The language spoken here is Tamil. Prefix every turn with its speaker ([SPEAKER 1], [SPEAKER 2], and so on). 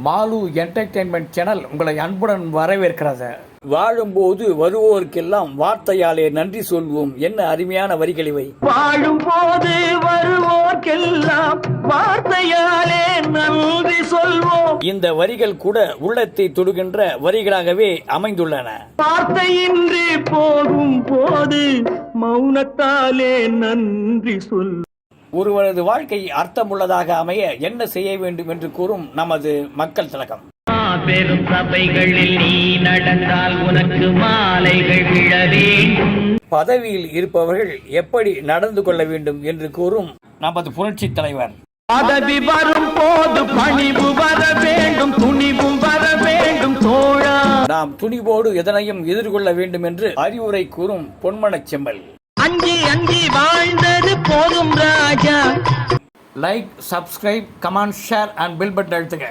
[SPEAKER 1] மாலு என்டர்டெயின்மெண்ட் சேனல் உங்களை அன்புடன் வரவேற்கிறது. வாழும்போது வருவோருக்கெல்லாம் வார்த்தையாலே நன்றி சொல்வோம். என்ன அருமையான வரிகள் இவை.
[SPEAKER 2] வாழும்போது வருவோர்க்கெல்லாம் வார்த்தையாலே நன்றி சொல்வோம்.
[SPEAKER 1] இந்த வரிகள் கூட உள்ளத்தை தொடுகின்ற வரிகளாகவே அமைந்துள்ளன.
[SPEAKER 2] வார்த்தையின்றி போகும் போது மௌனத்தாலே நன்றி சொல்.
[SPEAKER 1] ஒருவரது வாழ்க்கை அர்த்தமுள்ளதாக அமைய என்ன செய்ய வேண்டும் என்று கூறும் நமது மக்கள் திலகம்.
[SPEAKER 2] பெரும் சபைகளில் நீ நடந்தால் உனக்கு மாலைகள் விழ வேண்டும்.
[SPEAKER 1] பதவியில் இருப்பவர்கள் எப்படி நடந்து கொள்ள வேண்டும் என்று கூறும் நமது புரட்சி தலைவர்.
[SPEAKER 2] பதவி வரும் போது பணிவு வர வேண்டும், துணிவும் வர வேண்டும் தோழா.
[SPEAKER 1] நாம் துணிவோடு எதனையும் எதிர்கொள்ள வேண்டும் என்று அறிவுரை கூறும் பொன்மனச் செம்மல்.
[SPEAKER 2] அஞ்சி அஞ்சி வாழ்ந்தது போதும் ராஜா.
[SPEAKER 1] Like, subscribe, comment, share and bell button அழுத்துங்க.